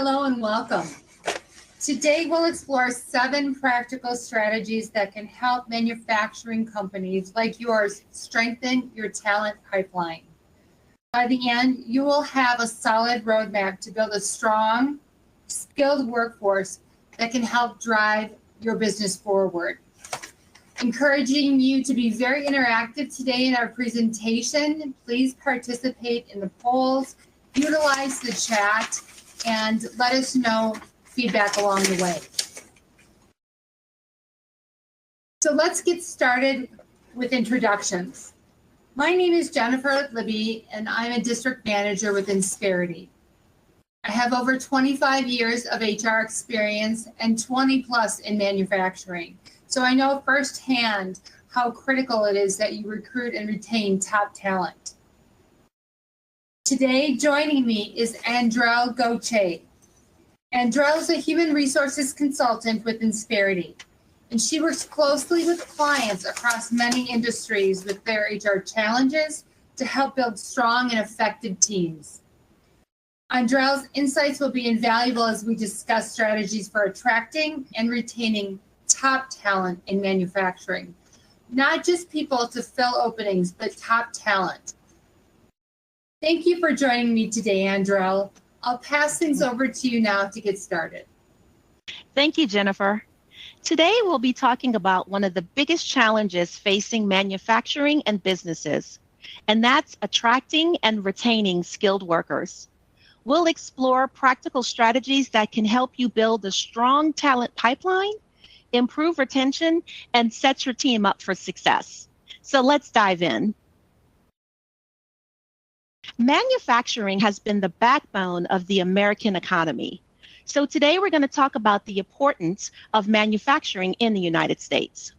Hello and welcome. Today we'll explore 7 practical strategies that can help manufacturing companies like yours strengthen your talent pipeline. By the end, you will have a solid roadmap to build a strong, skilled workforce that can help drive your business forward. Encouraging you to be very interactive today in our presentation. Please participate in the polls, utilize the chat, and let us know feedback along the way. So let's get started with introductions. My name is Jennifer Libby, and I'm a district manager with Insperity. I have over 25 years of HR experience and 20 plus in manufacturing. So I know firsthand how critical it is that you recruit and retain top talent. Today, joining me is Andrel Gauthier. Andrel is a human resources consultant with Insperity, and she works closely with clients across many industries with their HR challenges to help build strong and effective teams. Andrel's insights will be invaluable as we discuss strategies for attracting and retaining top talent in manufacturing. Not just people to fill openings, but top talent. Thank you for joining me today, Andrel. I'll pass things over to you now to get started. Thank you, Jennifer. Today, we'll be talking about one of the biggest challenges facing manufacturing and businesses, and that's attracting and retaining skilled workers. We'll explore practical strategies that can help you build a strong talent pipeline, improve retention, and set your team up for success. So let's dive in. Manufacturing has been the backbone of the American economy. So today we're going to talk about the importance of manufacturing in the United States.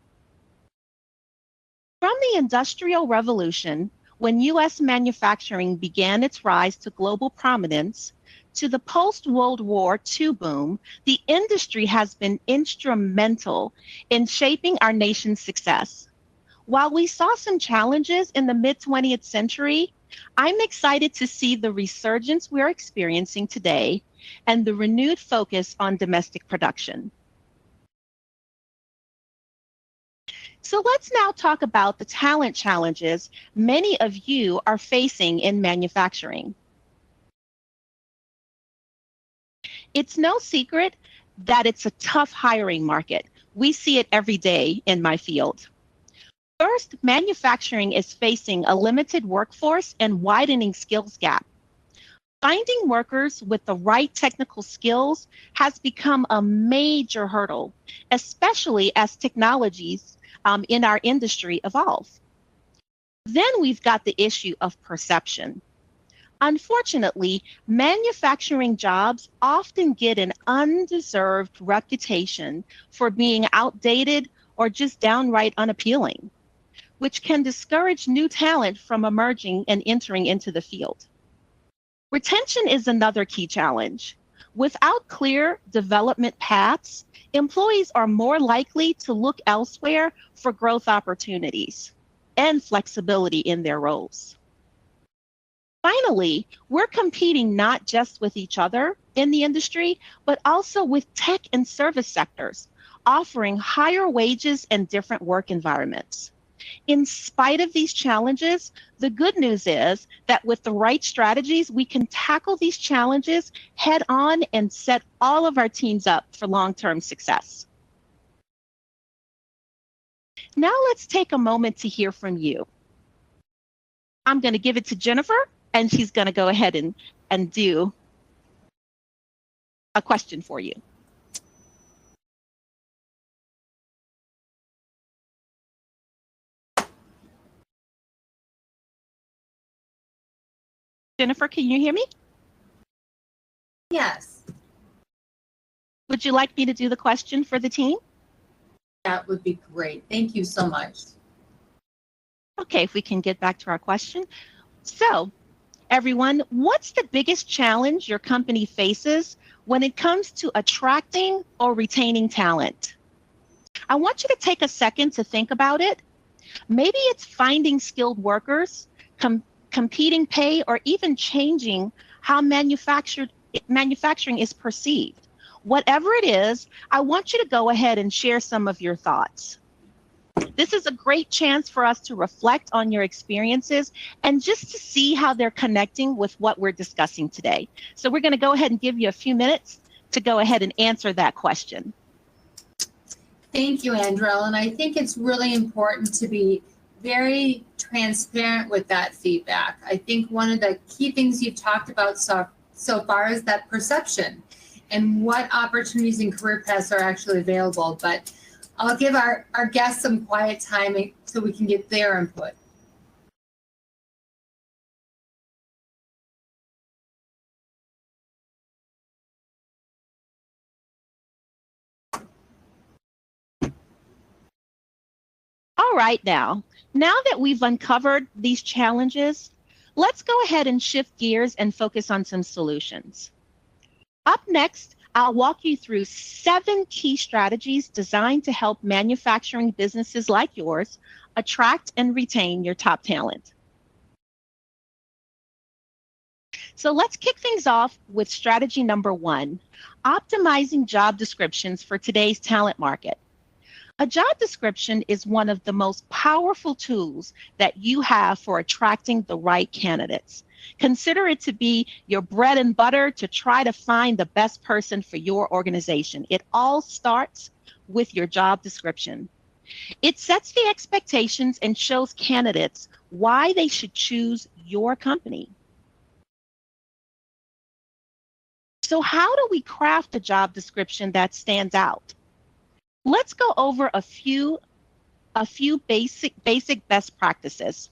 From the Industrial Revolution, when U.S. manufacturing began its rise to global prominence, to the post-World War II boom, the industry has been instrumental in shaping our nation's success. While we saw some challenges in the mid-20th century, I'm excited to see the resurgence we're experiencing today and the renewed focus on domestic production. So let's now talk about the talent challenges many of you are facing in manufacturing. It's no secret that it's a tough hiring market. We see it every day in my field. First, manufacturing is facing a limited workforce and widening skills gap. Finding workers with the right technical skills has become a major hurdle, especially as technologies in our industry evolve. Then we've got the issue of perception. Unfortunately, manufacturing jobs often get an undeserved reputation for being outdated or just downright unappealing, which can discourage new talent from emerging and entering into the field. Retention is another key challenge. Without clear development paths, employees are more likely to look elsewhere for growth opportunities and flexibility in their roles. Finally, we're competing not just with each other in the industry, but also with tech and service sectors, offering higher wages and different work environments. In spite of these challenges, the good news is that with the right strategies, we can tackle these challenges head on and set all of our teams up for long-term success. Now let's take a moment to hear from you. I'm going to give it to Jennifer, and she's going to go ahead and do a question for you. Jennifer, can you hear me? Yes. Would you like me to do the question for the team? That would be great. Thank you so much. Okay, if we can get back to our question. So, everyone, what's the biggest challenge your company faces when it comes to attracting or retaining talent? I want you to take a second to think about it. Maybe it's finding skilled workers, competing pay, or even changing how manufacturing is perceived. Whatever it is, I want you to go ahead and share some of your thoughts. This is a great chance for us to reflect on your experiences and just to see how they're connecting with what we're discussing today. So we're going to go ahead and give you a few minutes to go ahead and answer that question. Thank you, Andrel. And I think it's really important to be very transparent with that feedback. I think one of the key things you've talked about so far is that perception and what opportunities and career paths are actually available. But I'll give our guests some quiet time so we can get their input. All right, now that we've uncovered these challenges, let's go ahead and shift gears and focus on some solutions. Up next, I'll walk you through 7 key strategies designed to help manufacturing businesses like yours attract and retain your top talent. So let's kick things off with strategy number 1, optimizing job descriptions for today's talent market. A job description is one of the most powerful tools that you have for attracting the right candidates. Consider it to be your bread and butter to try to find the best person for your organization. It all starts with your job description. It sets the expectations and shows candidates why they should choose your company. So how do we craft a job description that stands out? Let's go over a few basic best practices.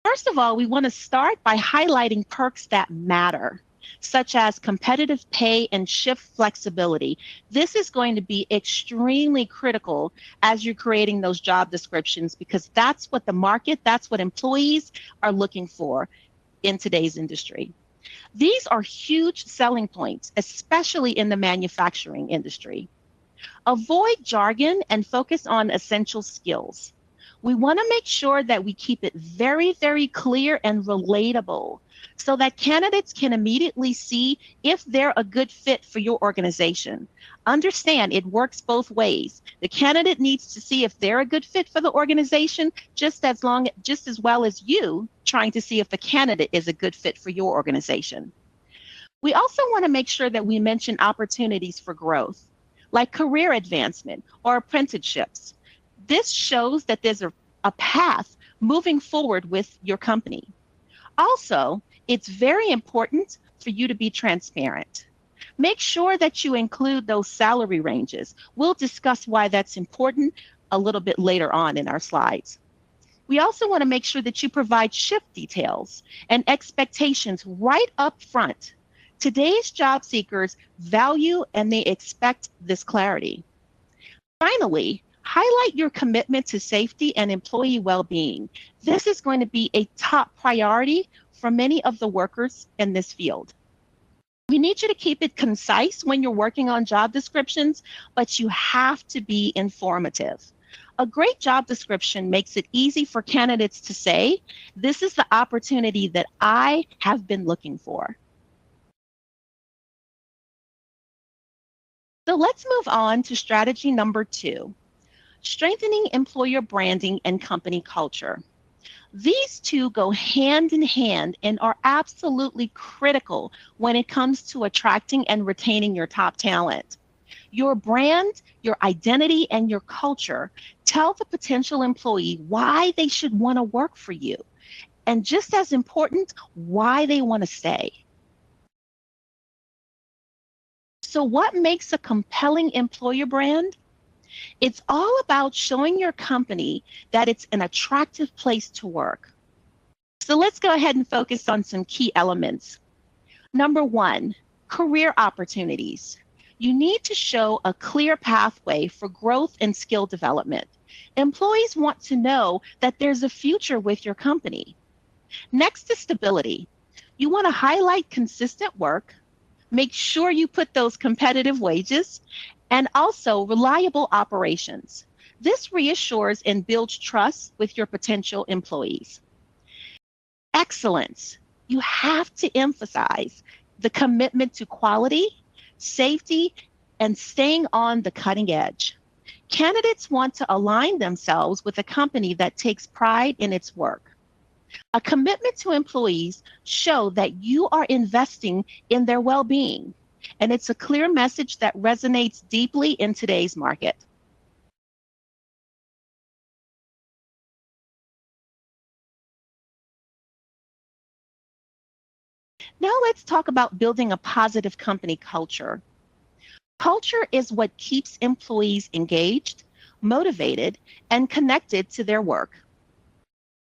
First of all, we want to start by highlighting perks that matter, such as competitive pay and shift flexibility. This is going to be extremely critical as you're creating those job descriptions because that's what the market, that's what employees are looking for in today's industry. These are huge selling points, especially in the manufacturing industry. Avoid jargon and focus on essential skills. We want to make sure that we keep it very, very clear and relatable so that candidates can immediately see if they're a good fit for your organization. Understand it works both ways. The candidate needs to see if they're a good fit for the organization just as well as you trying to see if the candidate is a good fit for your organization. We also want to make sure that we mention opportunities for growth, like career advancement or apprenticeships. This shows that there's a path moving forward with your company. Also, it's very important for you to be transparent. Make sure that you include those salary ranges. We'll discuss why that's important a little bit later on in our slides. We also want to make sure that you provide shift details and expectations right up front. Today's job seekers value and they expect this clarity. Finally, highlight your commitment to safety and employee well-being. This is going to be a top priority for many of the workers in this field. We need you to keep it concise when you're working on job descriptions, but you have to be informative. A great job description makes it easy for candidates to say, this is the opportunity that I have been looking for. So let's move on to strategy number 2, strengthening employer branding and company culture. These two go hand in hand and are absolutely critical when it comes to attracting and retaining your top talent. Your brand, your identity, and your culture tell the potential employee why they should want to work for you. And just as important, why they want to stay. So what makes a compelling employer brand? It's all about showing your company that it's an attractive place to work. So let's go ahead and focus on some key elements. Number 1, career opportunities. You need to show a clear pathway for growth and skill development. Employees want to know that there's a future with your company. Next is stability. You want to highlight consistent work, make sure you put those competitive wages, and also reliable operations. This reassures and builds trust with your potential employees. Excellence. You have to emphasize the commitment to quality, safety, and staying on the cutting edge. Candidates want to align themselves with a company that takes pride in its work. A commitment to employees show that you are investing in their well-being, and it's a clear message that resonates deeply in today's market. Now let's talk about building a positive company culture. Culture is what keeps employees engaged, motivated, and connected to their work.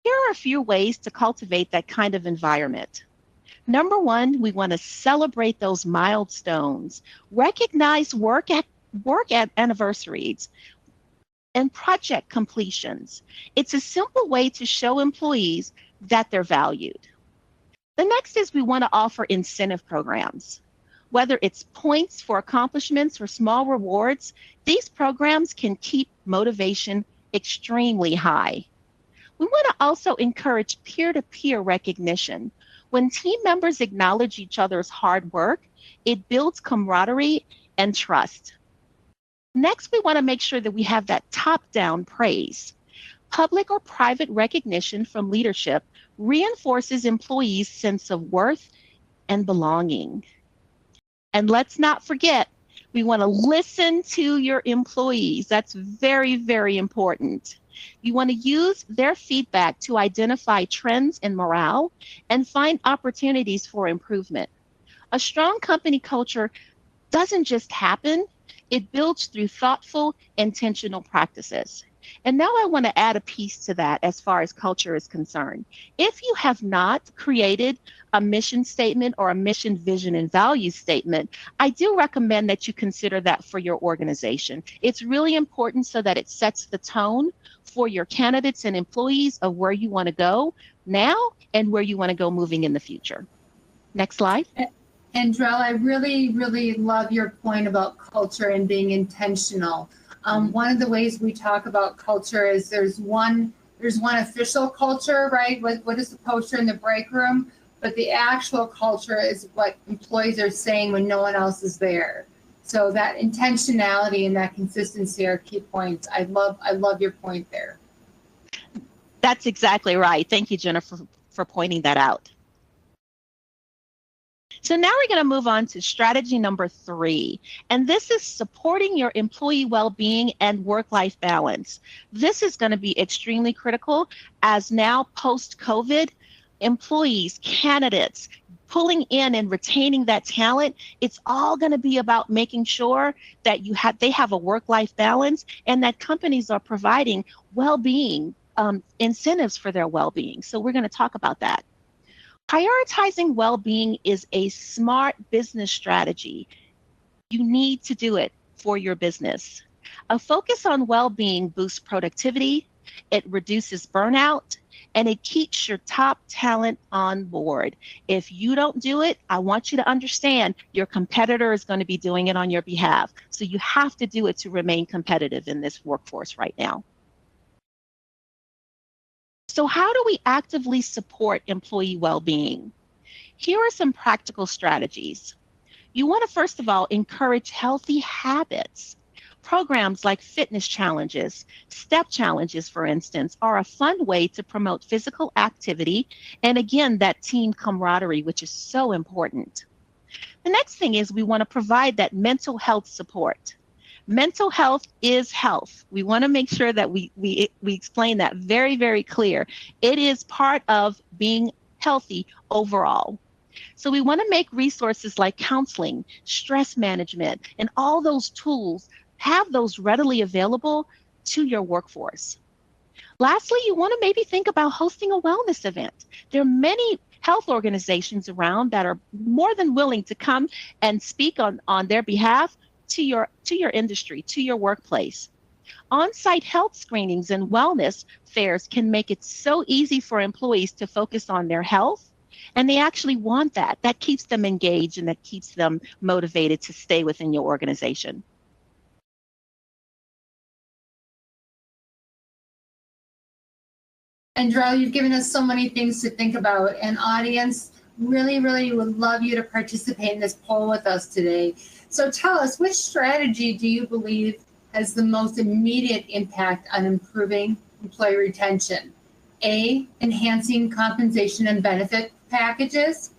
Here are a few ways to cultivate that kind of environment. Number one, we want to celebrate those milestones, recognize work at anniversaries and project completions. It's a simple way to show employees that they're valued. The next is we want to offer incentive programs. Whether it's points for accomplishments or small rewards, these programs can keep motivation extremely high. We want to also encourage peer-to-peer recognition. When team members acknowledge each other's hard work, it builds camaraderie and trust. Next, we want to make sure that we have that top-down praise. Public or private recognition from leadership reinforces employees' sense of worth and belonging. And let's not forget, we want to listen to your employees. That's very, very important. You want to use their feedback to identify trends in morale and find opportunities for improvement. A strong company culture doesn't just happen, it builds through thoughtful, intentional practices. And now I want to add a piece to that as far as culture is concerned. If you have not created a mission statement or a mission, vision, and value statement, I do recommend that you consider that for your organization. It's really important so that it sets the tone for your candidates and employees of where you want to go now and where you want to go moving in the future. Next slide. Andrell, I really, really love your point about culture and being intentional. One of the ways we talk about culture is there's one official culture, right? What is the poster in the break room? But the actual culture is what employees are saying when no one else is there. So that intentionality and that consistency are key points. I love your point there. That's exactly right. Thank you, Jennifer, for pointing that out. So now we're going to move on to strategy number 3, and this is supporting your employee well-being and work-life balance. This is going to be extremely critical as now post-COVID, employees, candidates, pulling in and retaining that talent, it's all going to be about making sure that they have a work-life balance and that companies are providing well-being incentives for their well-being. So we're going to talk about that. Prioritizing well-being is a smart business strategy. You need to do it for your business. A focus on well-being boosts productivity, it reduces burnout, and it keeps your top talent on board. If you don't do it, I want you to understand your competitor is going to be doing it on your behalf. So you have to do it to remain competitive in this workforce right now. So how do we actively support employee well-being? Here are some practical strategies. You want to, first of all, encourage healthy habits. Programs like fitness challenges, step challenges, for instance, are a fun way to promote physical activity and, again, that team camaraderie, which is so important. The next thing is we want to provide that mental health support. Mental health is health. We want to make sure that we explain that very, very clear. It is part of being healthy overall. So we want to make resources like counseling, stress management, and all those tools, have those readily available to your workforce. Lastly, you want to maybe think about hosting a wellness event. There are many health organizations around that are more than willing to come and speak on their behalf to your industry, to your workplace. On-site health screenings and wellness fairs can make it so easy for employees to focus on their health, and they actually want that. That keeps them engaged and that keeps them motivated to stay within your organization. Andrell, you've given us so many things to think about. And audience, Really would love you to participate in this poll with us today. So tell us, which strategy do you believe has the most immediate impact on improving employee retention? A, enhancing compensation and benefit packages.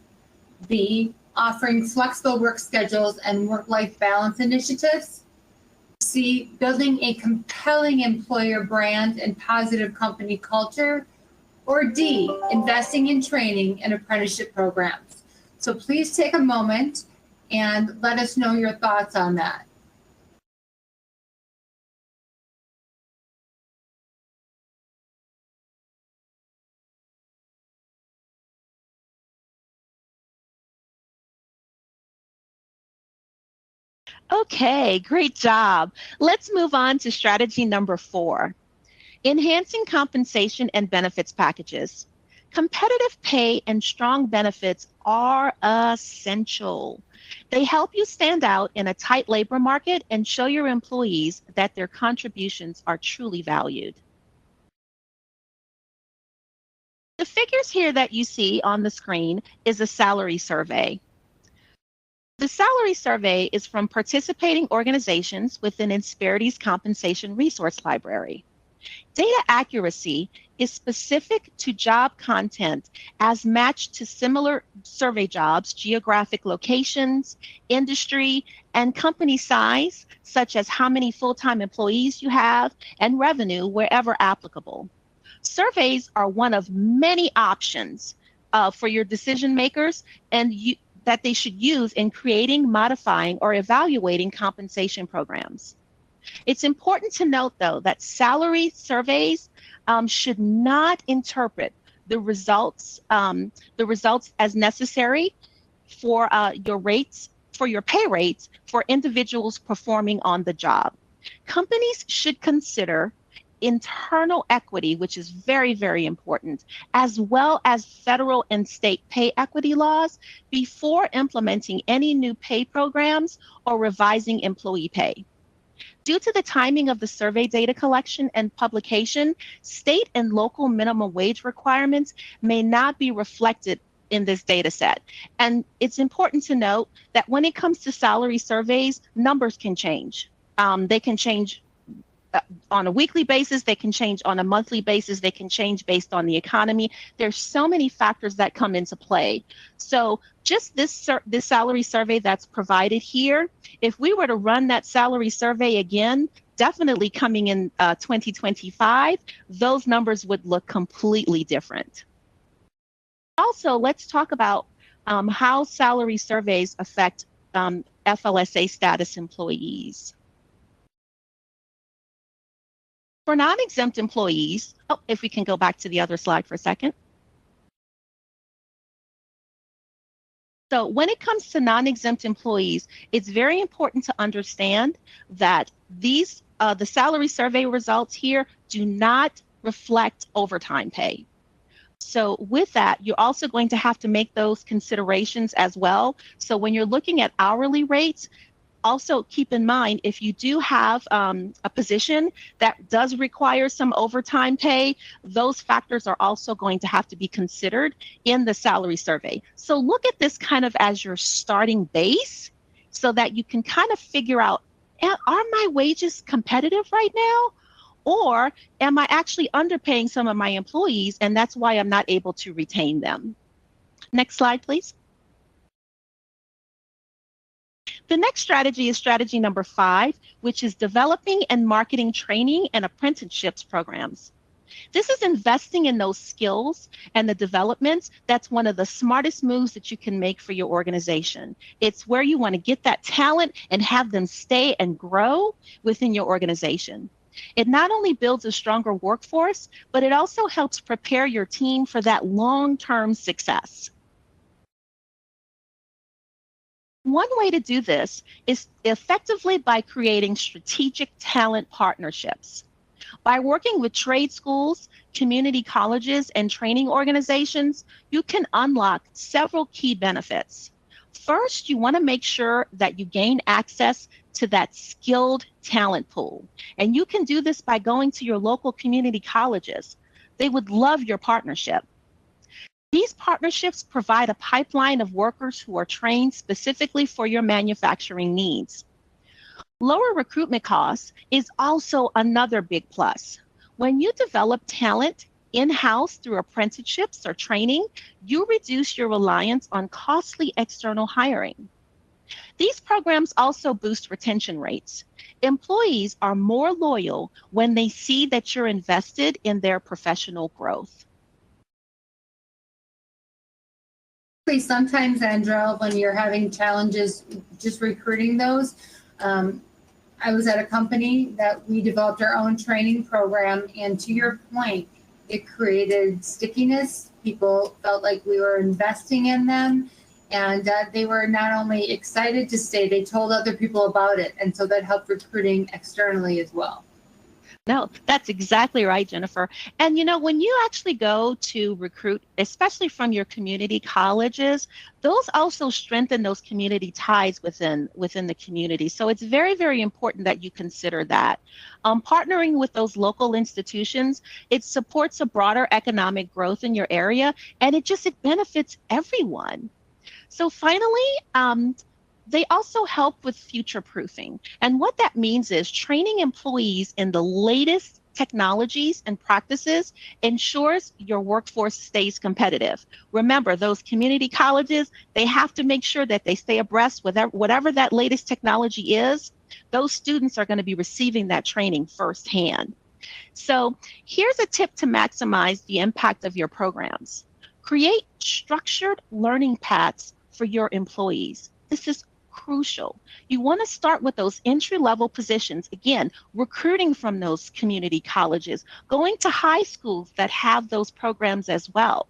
B, offering flexible work schedules and work-life balance initiatives. C, building a compelling employer brand and positive company culture. Or D, investing in training and apprenticeship programs. So please take a moment and let us know your thoughts on that. Okay, great job. Let's move on to strategy number 4. Enhancing compensation and benefits packages. Competitive pay and strong benefits are essential. They help you stand out in a tight labor market and show your employees that their contributions are truly valued. The figures here that you see on the screen is a salary survey. The salary survey is from participating organizations within Insperity's compensation resource library. Data accuracy is specific to job content as matched to similar survey jobs, geographic locations, industry, and company size, such as how many full-time employees you have and revenue wherever applicable. Surveys are one of many options for your decision makers that they should use in creating, modifying, or evaluating compensation programs. It's important to note, though, that salary surveys should not interpret the results as necessary for your pay rates for individuals performing on the job. Companies should consider internal equity, which is very important, as well as federal and state pay equity laws before implementing any new pay programs or revising employee pay. Due to the timing of the survey data collection and publication, state and local minimum wage requirements may not be reflected in this data set. And it's important to note that when it comes to salary surveys, numbers can change. They can change on a weekly basis, they can change on a monthly basis, they can change based on the economy. There's so many factors that come into play. So just this salary survey that's provided here, if we were to run that salary survey again, definitely coming in 2025, those numbers would look completely different. Also, let's talk about how salary surveys affect FLSA status employees. For non-exempt employees, if we can go back to the other slide for a second. So when it comes to non-exempt employees, it's very important to understand that the salary survey results here do not reflect overtime pay. So with that, you're also going to have to make those considerations as well. So when you're looking at hourly rates, also keep in mind, if you do have a position that does require some overtime pay, those factors are also going to have to be considered in the salary survey. So look at this kind of as your starting base so that you can kind of figure out, are my wages competitive right now? Or am I actually underpaying some of my employees and that's why I'm not able to retain them? Next slide, please. The next strategy is strategy number 5, which is developing and marketing training and apprenticeships programs. This is investing in those skills and the developments. That's one of the smartest moves that you can make for your organization. It's where you want to get that talent and have them stay and grow within your organization. It not only builds a stronger workforce, but it also helps prepare your team for that long-term success. One way to do this is effectively by creating strategic talent partnerships. By working with trade schools, community colleges, and training organizations, you can unlock several key benefits. First, you want to make sure that you gain access to that skilled talent pool. And you can do this by going to your local community colleges. They would love your partnership. These partnerships provide a pipeline of workers who are trained specifically for your manufacturing needs. Lower recruitment costs is also another big plus. When you develop talent in-house through apprenticeships or training, you reduce your reliance on costly external hiring. These programs also boost retention rates. Employees are more loyal when they see that you're invested in their professional growth. Sometimes, Andrel, when you're having challenges just recruiting those, I was at a company that we developed our own training program, and to your point, it created stickiness. People felt like we were investing in them, and they were not only excited to stay, they told other people about it, and so that helped recruiting externally as well. No, that's exactly right, Jennifer. And when you actually go to recruit, especially from your community colleges, those also strengthen those community ties within the community. So it's very, very important that you consider that. Partnering with those local institutions, it supports a broader economic growth in your area, and it benefits everyone. So finally, they also help with future proofing. And what that means is training employees in the latest technologies and practices ensures your workforce stays competitive. Remember, those community colleges, they have to make sure that they stay abreast with whatever that latest technology is. Those students are going to be receiving that training firsthand. So here's a tip to maximize the impact of your programs. Create structured learning paths for your employees. This is crucial. You want to start with those entry-level positions. Again, recruiting from those community colleges, going to high schools that have those programs as well,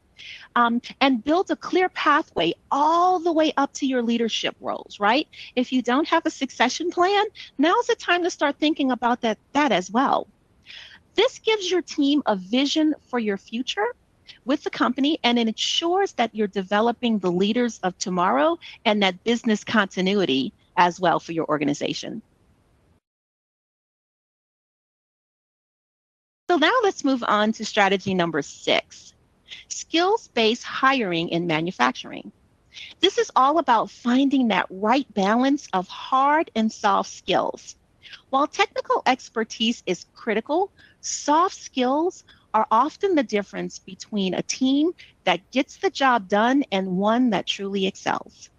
and build a clear pathway all the way up to your leadership roles, right? If you don't have a succession plan, now's the time to start thinking about that as well. This gives your team a vision for your future with the company, and it ensures that you're developing the leaders of tomorrow and that business continuity as well for your organization. So now let's move on to strategy number 6, skills-based hiring in manufacturing. This is all about finding that right balance of hard and soft skills. While technical expertise is critical, soft skills are often the difference between a team that gets the job done and one that truly excels.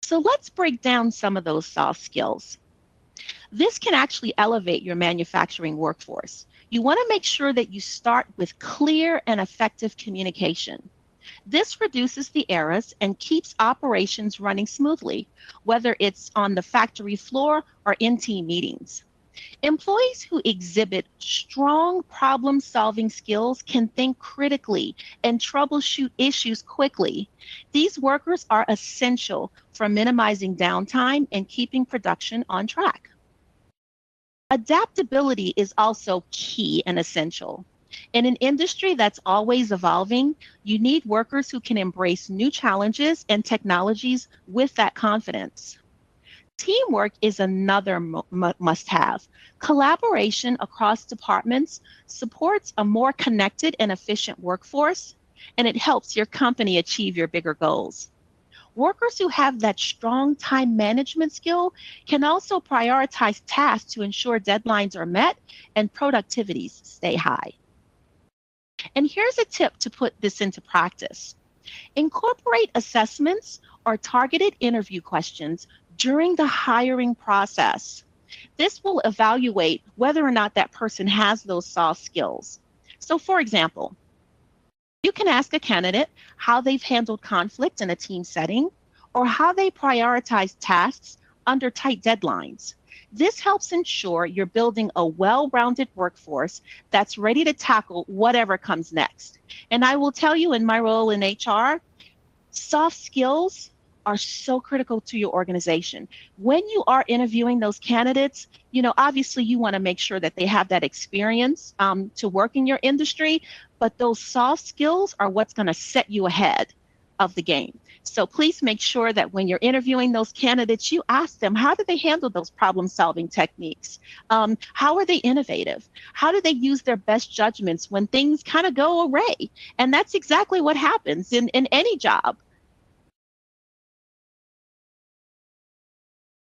So let's break down some of those soft skills. This can actually elevate your manufacturing workforce. You want to make sure that you start with clear and effective communication. This reduces the errors and keeps operations running smoothly, whether it's on the factory floor or in team meetings. Employees who exhibit strong problem-solving skills can think critically and troubleshoot issues quickly. These workers are essential for minimizing downtime and keeping production on track. Adaptability is also key and essential. In an industry that's always evolving, you need workers who can embrace new challenges and technologies with that confidence. Teamwork is another must-have. Collaboration across departments supports a more connected and efficient workforce, and it helps your company achieve your bigger goals. Workers who have that strong time management skill can also prioritize tasks to ensure deadlines are met and productivities stay high. And here's a tip to put this into practice. Incorporate assessments or targeted interview questions during the hiring process. This will evaluate whether or not that person has those soft skills. So for example, you can ask a candidate how they've handled conflict in a team setting or how they prioritize tasks under tight deadlines. This helps ensure you're building a well-rounded workforce that's ready to tackle whatever comes next. And I will tell you, in my role in HR, soft skills are so critical to your organization. When you are interviewing those candidates, obviously you want to make sure that they have that experience to work in your industry, but those soft skills are what's going to set you ahead of the game. So please make sure that when you're interviewing those candidates, you ask them, how do they handle those problem-solving techniques? How are they innovative? How do they use their best judgments when things kind of go awry? And that's exactly what happens in any job.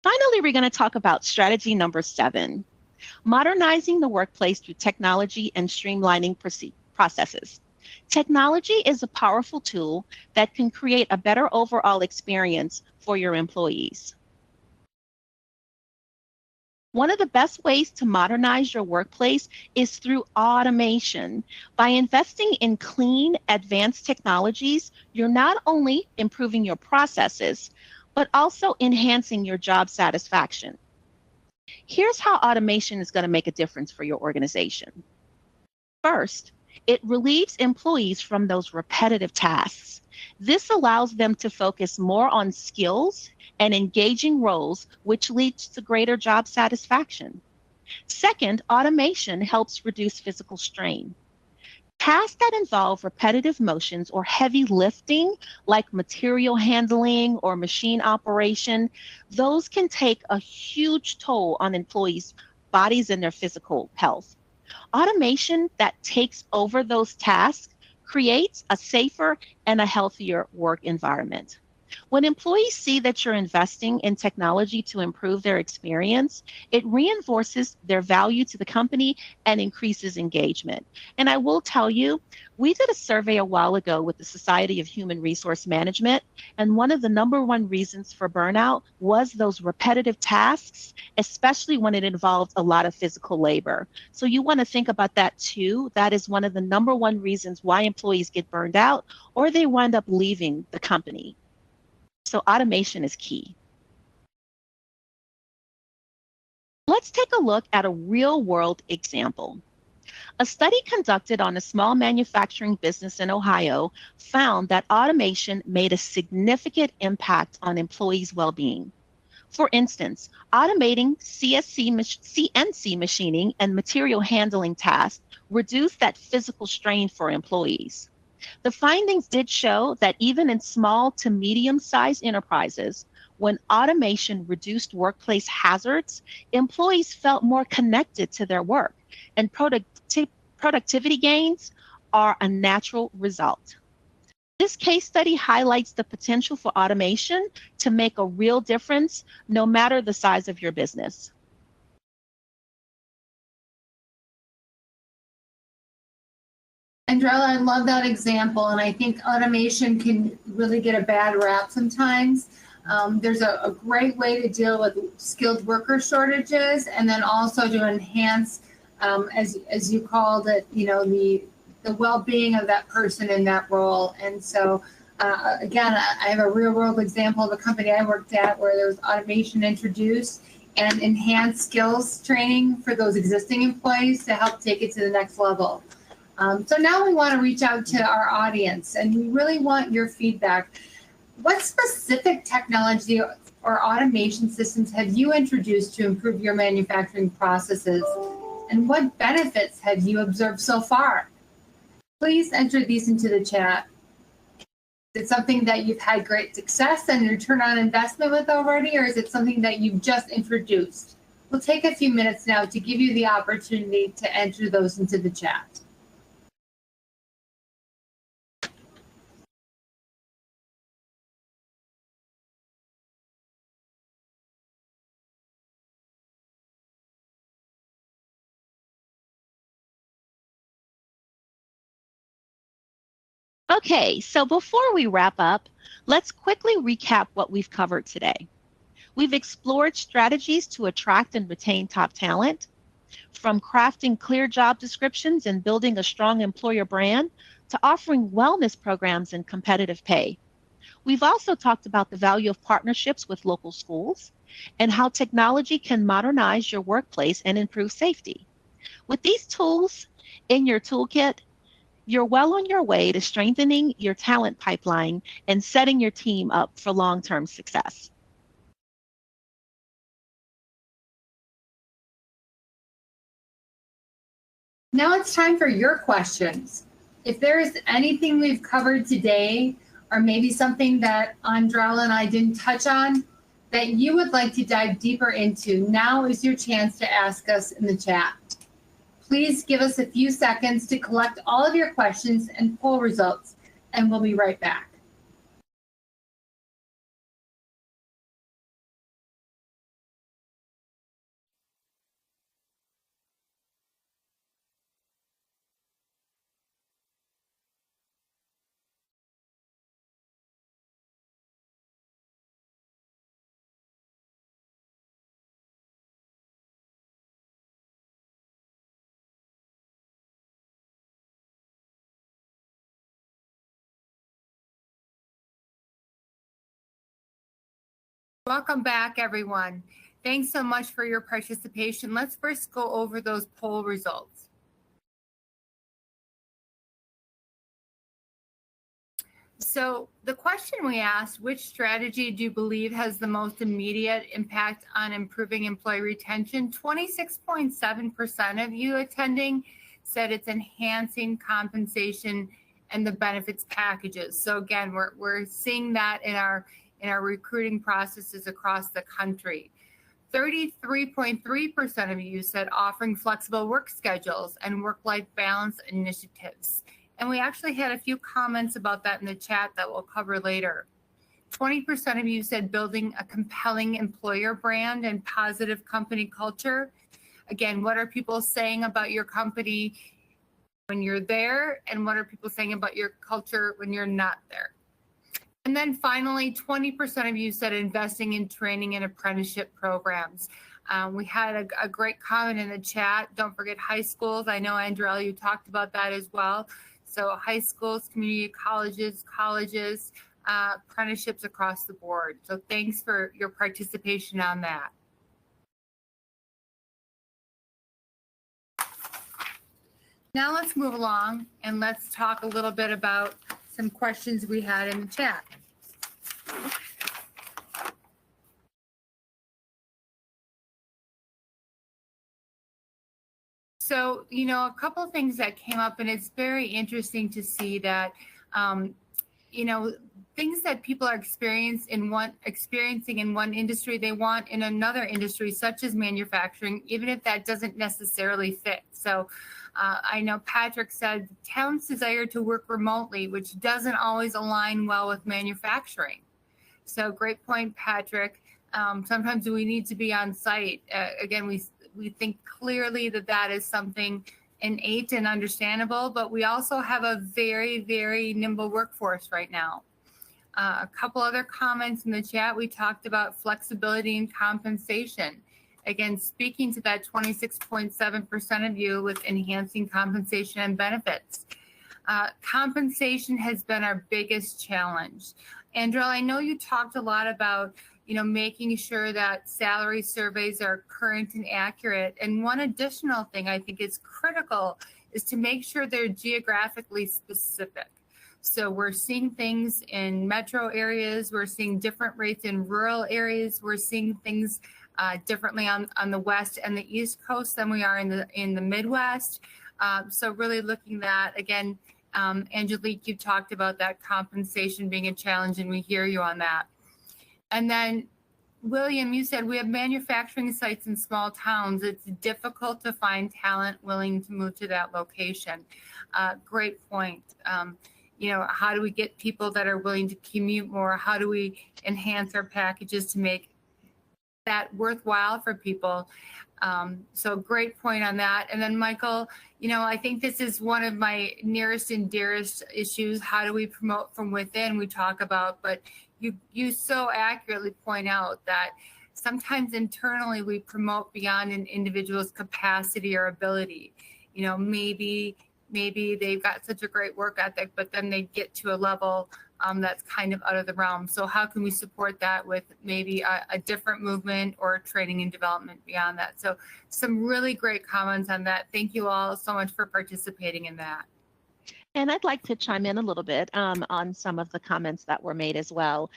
Finally, we're going to talk about strategy number 7, modernizing the workplace through technology and streamlining processes. Technology is a powerful tool that can create a better overall experience for your employees. One of the best ways to modernize your workplace is through automation. By investing in clean, advanced technologies, you're not only improving your processes, but also enhancing your job satisfaction. Here's how automation is going to make a difference for your organization. First, it relieves employees from those repetitive tasks. This allows them to focus more on skills and engaging roles, which leads to greater job satisfaction. Second, automation helps reduce physical strain. Tasks that involve repetitive motions or heavy lifting, like material handling or machine operation, those can take a huge toll on employees' bodies and their physical health. Automation that takes over those tasks creates a safer and a healthier work environment. When employees see that you're investing in technology to improve their experience, it reinforces their value to the company and increases engagement. And I will tell you, we did a survey a while ago with the Society of Human Resource Management, and one of the number one reasons for burnout was those repetitive tasks, especially when it involved a lot of physical labor. So you want to think about that too. That is one of the number one reasons why employees get burned out or they wind up leaving the company. So automation is key. Let's take a look at a real-world example. A study conducted on a small manufacturing business in Ohio found that automation made a significant impact on employees' well-being. For instance, automating CNC machining and material handling tasks reduced that physical strain for employees. The findings did show that even in small to medium-sized enterprises, when automation reduced workplace hazards, employees felt more connected to their work, and productivity gains are a natural result. This case study highlights the potential for automation to make a real difference, no matter the size of your business. Andrella, I love that example, and I think automation can really get a bad rap sometimes. There's a great way to deal with skilled worker shortages, and then also to enhance, as you called it, the well-being of that person in that role. And so, again, I have a real-world example of a company I worked at where there was automation introduced and enhanced skills training for those existing employees to help take it to the next level. So now we want to reach out to our audience, and we really want your feedback. What specific technology or automation systems have you introduced to improve your manufacturing processes? And what benefits have you observed so far? Please enter these into the chat. Is it something that you've had great success and return on investment with already, or is it something that you've just introduced? We'll take a few minutes now to give you the opportunity to enter those into the chat. Okay, so before we wrap up, let's quickly recap what we've covered today. We've explored strategies to attract and retain top talent, from crafting clear job descriptions and building a strong employer brand to offering wellness programs and competitive pay. We've also talked about the value of partnerships with local schools and how technology can modernize your workplace and improve safety. With these tools in your toolkit, you're well on your way to strengthening your talent pipeline and setting your team up for long-term success. Now it's time for your questions. If there is anything we've covered today or maybe something that Andrella and I didn't touch on that you would like to dive deeper into, now is your chance to ask us in the chat. Please give us a few seconds to collect all of your questions and poll results, and we'll be right back. Welcome back, everyone. Thanks so much for your participation. Let's first go over those poll results. So the question we asked, which strategy do you believe has the most immediate impact on improving employee retention? 26.7% of you attending said it's enhancing compensation and the benefits packages. So again, we're seeing that in our recruiting processes across the country. 33.3% of you said offering flexible work schedules and work-life balance initiatives. And we actually had a few comments about that in the chat that we'll cover later. 20% of you said building a compelling employer brand and positive company culture. Again, what are people saying about your company when you're there, and what are people saying about your culture when you're not there? And then finally, 20% of you said investing in training and apprenticeship programs. We had a great comment in the chat. Don't forget high schools. I know, Andrella, you talked about that as well. So high schools, community colleges, apprenticeships across the board. So thanks for your participation on that. Now let's move along and let's talk a little bit about some questions we had in the chat. So, a couple of things that came up, and it's very interesting to see that, things that people are experiencing in one industry, they want in another industry, such as manufacturing, even if that doesn't necessarily fit. So I know Patrick said talent's desire to work remotely, which doesn't always align well with manufacturing. So great point, Patrick. Sometimes we need to be on site. Again, we think clearly that is something innate and understandable, but we also have a very, very nimble workforce right now. A couple other comments in the chat. We talked about flexibility and compensation. Again, speaking to that 26.7% of you with enhancing compensation and benefits. Compensation has been our biggest challenge. Andrella, I know you talked a lot about making sure that salary surveys are current and accurate. And one additional thing I think is critical is to make sure they're geographically specific. So we're seeing things in metro areas. We're seeing different rates in rural areas. We're seeing things differently on the West and the East Coast than we are in the Midwest. So really looking at, again, Angelique, you talked about that compensation being a challenge, and we hear you on that. And then, William, you said we have manufacturing sites in small towns. It's difficult to find talent willing to move to that location. Great point. How do we get people that are willing to commute more? How do we enhance our packages to make that worthwhile for people? So great point on that. And then, Michael, I think this is one of my nearest and dearest issues. How do we promote from within? We talk about, but you so accurately point out that sometimes internally we promote beyond an individual's capacity or ability. Maybe they've got such a great work ethic, but then they get to a level that's kind of out of the realm. So how can we support that with maybe a different movement or training and development beyond that? So some really great comments on that. Thank you all so much for participating in that. And I'd like to chime in a little bit on some of the comments that were made as well.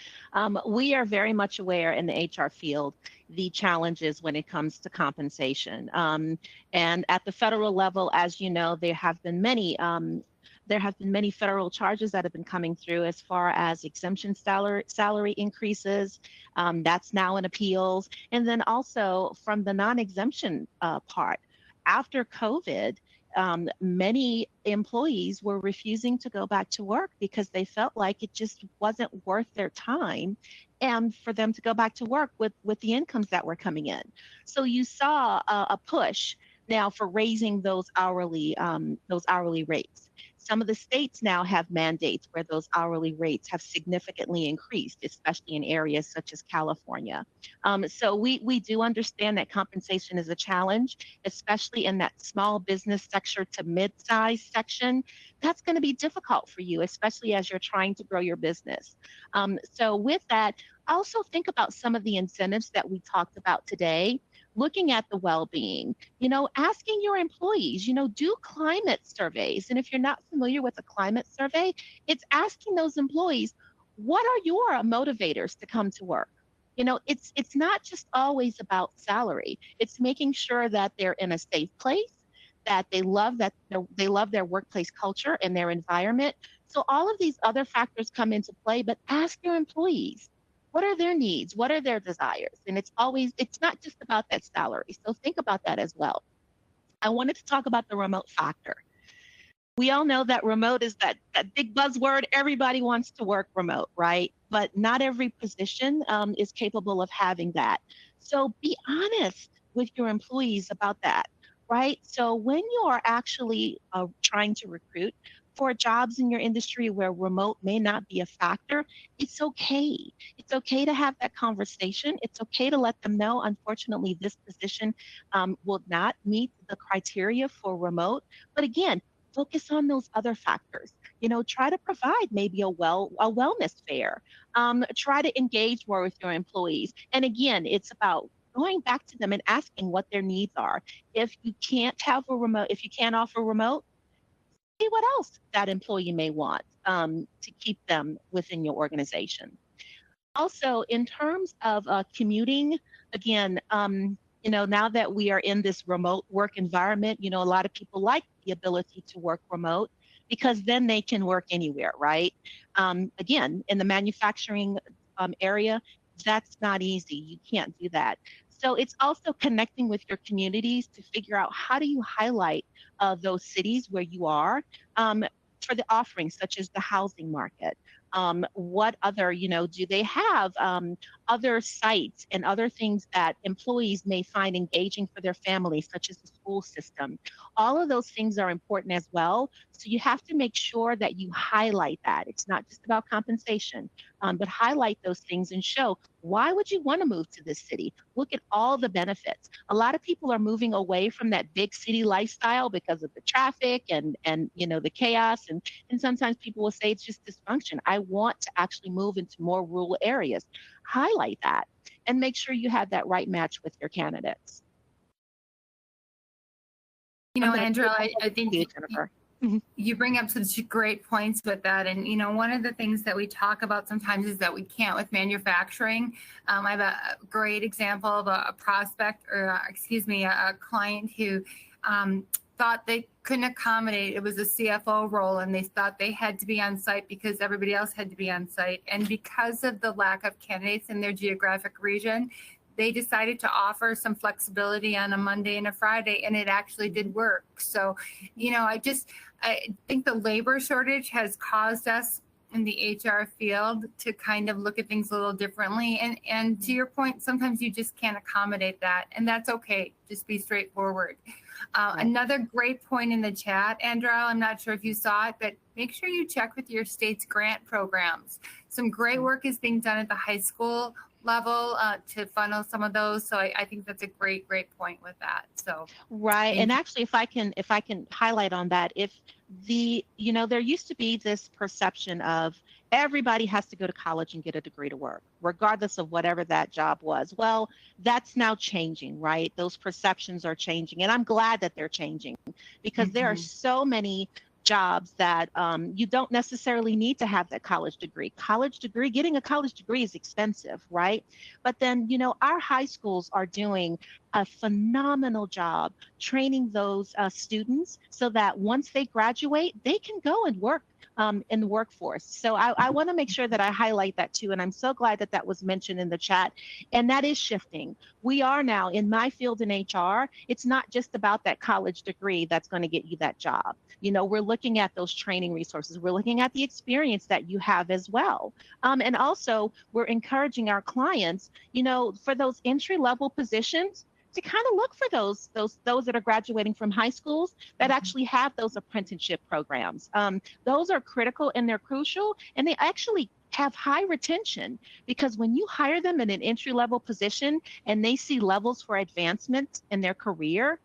We are very much aware in the HR field the challenges when it comes to compensation. And at the federal level, as you know, there have been many There have been many federal charges that have been coming through as far as exemption salary increases. That's now in appeals. And then also from the non-exemption part, after COVID, many employees were refusing to go back to work because they felt like it just wasn't worth their time and for them to go back to work with the incomes that were coming in. So you saw a push now for raising those hourly rates. Some of the states now have mandates where those hourly rates have significantly increased, especially in areas such as California. So we do understand that compensation is a challenge, especially in that small business sector to mid-size section. That's going to be difficult for you, especially as you're trying to grow your business. So with that, also think about some of the incentives that we talked about today. Looking at the well-being, asking your employees, do climate surveys. And if you're not familiar with a climate survey, it's asking those employees, what are your motivators to come to work? It's not just always about salary. It's making sure that they're in a safe place, that they love their workplace culture and their environment. So all of these other factors come into play, but ask your employees, what are their needs? What are their desires? And it's not just about that salary. So think about that as well. I wanted to talk about the remote factor. We all know that remote is that big buzzword. Everybody wants to work remote, right? But not every position is capable of having that. So be honest with your employees about that, right? So when you are actually trying to recruit for jobs in your industry where remote may not be a factor, it's okay. It's okay to have that conversation. It's okay to let them know, unfortunately, this position will not meet the criteria for remote. But again, focus on those other factors. Try to provide maybe a wellness fair. Try to engage more with your employees. And again, it's about going back to them and asking what their needs are. If you can't offer remote, see what else that employee may want to keep them within your organization. Also, in terms of commuting, again, now that we are in this remote work environment, a lot of people like the ability to work remote because then they can work anywhere, right? Again, in the manufacturing area, that's not easy. You can't do that. So it's also connecting with your communities to figure out how do you highlight those cities where you are for the offerings, such as the housing market. What other, do they have other sites and other things that employees may find engaging for their families, such as the school system? All of those things are important as well. So you have to make sure that you highlight that. It's not just about compensation, but highlight those things and show, why would you want to move to this city? Look at all the benefits. A lot of people are moving away from that big city lifestyle because of the traffic and the chaos. And sometimes people will say it's just dysfunction. I want to actually move into more rural areas. Highlight that and make sure you have that right match with your candidates. Andrea, I think Jennifer. You bring up such great points with that. And, one of the things that we talk about sometimes is that we can't with manufacturing. I have a great example of a prospect a client who thought they couldn't accommodate. It was a CFO role and they thought they had to be on site because everybody else had to be on site. And because of the lack of candidates in their geographic region, they decided to offer some flexibility on a Monday and a Friday, and it actually did work. So, I think the labor shortage has caused us in the HR field to kind of look at things a little differently. And to your point, sometimes you just can't accommodate that, and that's okay. Just be straightforward. Another great point in the chat, Andrea, I'm not sure if you saw it, but make sure you check with your state's grant programs. Some great work is being done at the high school level to funnel some of those. So I think that's a great point with that. So right. And actually, if I can highlight on that, if there used to be this perception of everybody has to go to college and get a degree to work, regardless of whatever that job was. Well, that's now changing, right? Those perceptions are changing. And I'm glad that they're changing because there are so many jobs that you don't necessarily need to have that college degree. Getting a college degree is expensive, right? But then, our high schools are doing a phenomenal job training those students so that once they graduate, they can go and work in the workforce. So I want to make sure that I highlight that too. And I'm so glad that that was mentioned in the chat. And that is shifting. We are now in my field in HR. It's not just about that college degree that's going to get you that job. We're looking at those training resources. We're looking at the experience that you have as well. And also we're encouraging our clients, for those entry level positions, to kind of look for those that are graduating from high schools that actually have those apprenticeship programs. Those are critical and they're crucial, and they actually have high retention, because when you hire them in an entry level position and they see levels for advancement in their career,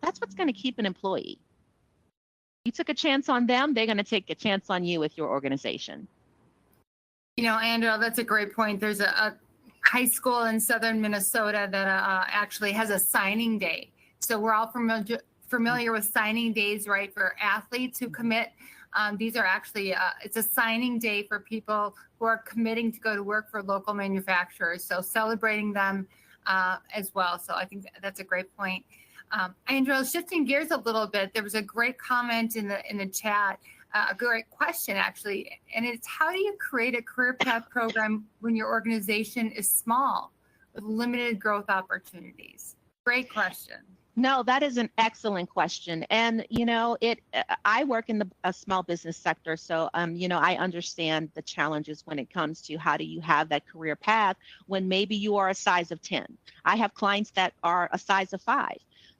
that's what's going to keep an employee. You took a chance on them, they're going to take a chance on you with your organization. Andrea, that's a great point. There's a high school in southern Minnesota that actually has a signing day. So we're all familiar with signing days, right, for athletes who commit. These are actually, it's a signing day for people who are committing to go to work for local manufacturers. So celebrating them as well. So I think that's a great point. Andrea, shifting gears a little bit, there was a great comment in the chat, a great question actually, and it's, how do you create a career path program when your organization is small with limited growth opportunities? Great question. No, that is an excellent question. And, I work in a small business sector. So, I understand the challenges when it comes to how do you have that career path when maybe you are a size of 10. I have clients that are a size of 5.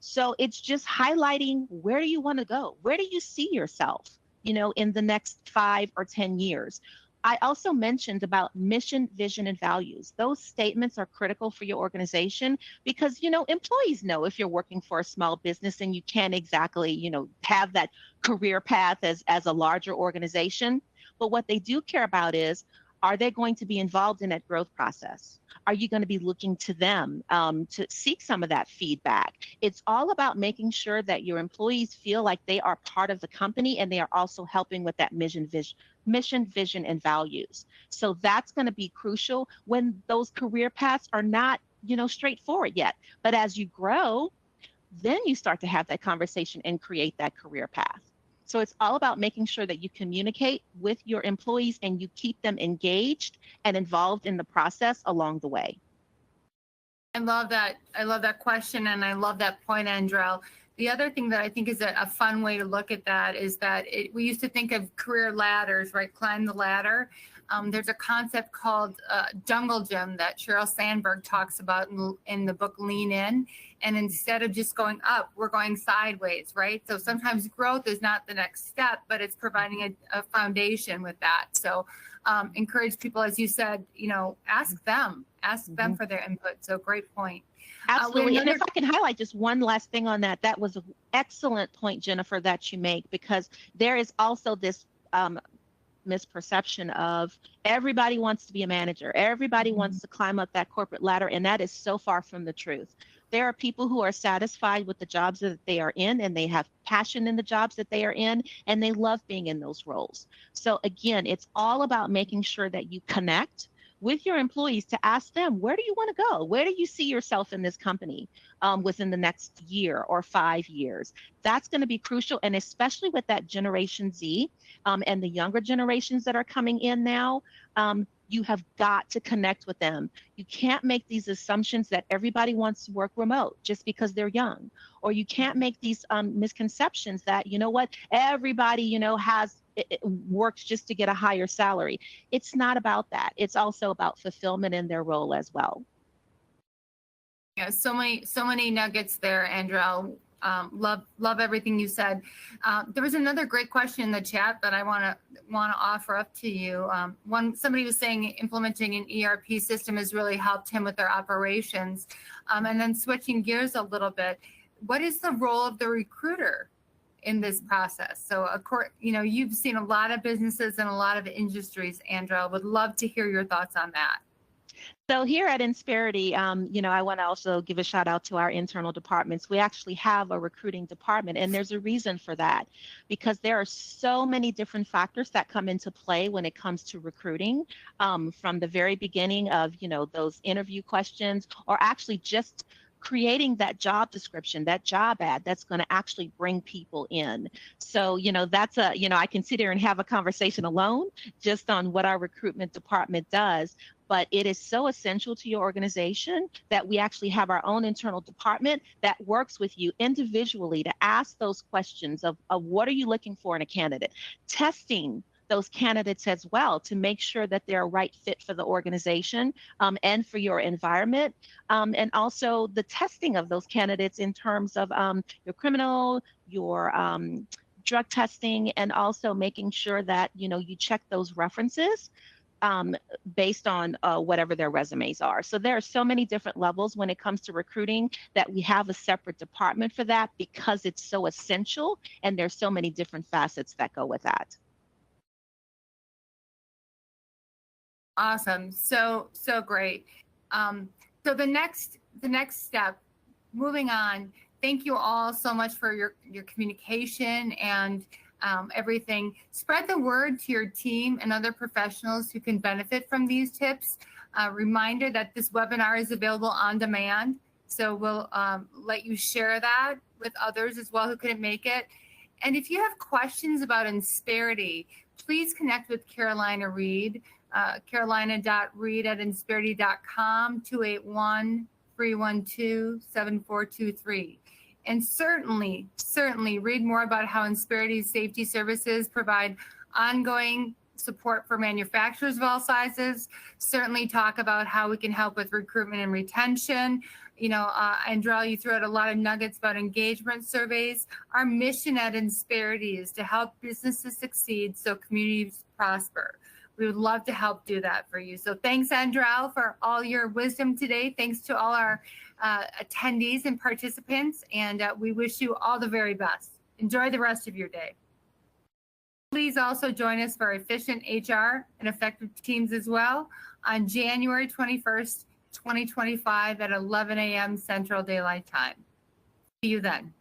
So it's just highlighting, where do you want to go? Where do you see yourself, in the next 5 or 10 years? I also mentioned about mission, vision, and values. Those statements are critical for your organization because, employees know if you're working for a small business and you can't exactly, have that career path as a larger organization. But what they do care about is, are they going to be involved in that growth process? Are you going to be looking to them to seek some of that feedback? It's all about making sure that your employees feel like they are part of the company and they are also helping with that mission, vision, and values. So that's going to be crucial when those career paths are not, straightforward yet. But as you grow, then you start to have that conversation and create that career path. So it's all about making sure that you communicate with your employees and you keep them engaged and involved in the process along the way. I love that. I love that question. And I love that point, Andrel. The other thing that I think is a fun way to look at that is that we used to think of career ladders, right? Climb the ladder. There's a concept called jungle gym that Sheryl Sandberg talks about in the book Lean In. And instead of just going up, we're going sideways, right? So sometimes growth is not the next step, but it's providing a foundation with that. So encourage people, as you said, ask them for their input. So great point. Absolutely. And if I can highlight just one last thing on that, that was an excellent point, Jennifer, that you make, because there is also this misperception of everybody wants to be a manager. Everybody wants to climb up that corporate ladder. And that is so far from the truth. There are people who are satisfied with the jobs that they are in, and they have passion in the jobs that they are in, and they love being in those roles. So again, it's all about making sure that you connect with your employees to ask them, where do you want to go? Where do you see yourself in this company within the next year or 5 years? That's going to be crucial. And especially with that Generation Z and the younger generations that are coming in now, you have got to connect with them. You can't make these assumptions that everybody wants to work remote just because they're young, or you can't make these misconceptions that, everybody, it works just to get a higher salary. It's not about that. It's also about fulfillment in their role as well. Yeah, so many nuggets there, Andrea. Love everything you said. There was another great question in the chat that I want to offer up to you. Somebody was saying implementing an ERP system has really helped him with their operations. And then switching gears a little bit, what is the role of the recruiter in this process? So, you've seen a lot of businesses and a lot of industries, Andrea. Would love to hear your thoughts on that. So here at Insperity, I want to also give a shout out to our internal departments. We actually have a recruiting department, and there's a reason for that, because there are so many different factors that come into play when it comes to recruiting, from the very beginning of, those interview questions, or actually just creating that job description, that job ad that's going to actually bring people in. So, that's I can sit here and have a conversation alone just on what our recruitment department does, but it is so essential to your organization that we actually have our own internal department that works with you individually to ask those questions of what are you looking for in a candidate, testing those candidates as well to make sure that they're a right fit for the organization, and for your environment, and also the testing of those candidates in terms of your criminal, your drug testing, and also making sure that you check those references, um, based on whatever their resumes are. So there are so many different levels when it comes to recruiting that we have a separate department for that, because it's so essential and there's so many different facets that go with that. Awesome. So great. So the next step, moving on. Thank you all so much for your communication and everything. Spread the word to your team and other professionals who can benefit from these tips. Reminder that this webinar is available on demand. So we'll let you share that with others as well who couldn't make it. And if you have questions about Insperity, please connect with Carolina Reed. Carolina.reed@insperity.com, 281-312-7423. And certainly read more about how Insperity's safety services provide ongoing support for manufacturers of all sizes. Talk about how we can help with recruitment and retention. Andrell, you threw out a lot of nuggets about engagement surveys. Our mission at Insperity is to help businesses succeed so communities prosper. We would love to help do that for you. So thanks, Andrell, for all your wisdom today. Thanks to all our attendees and participants, and we wish you all the very best. Enjoy the rest of your day. Please also join us for efficient HR and effective teams as well on January 21st, 2025 at 11 a.m. Central Daylight Time. See you then.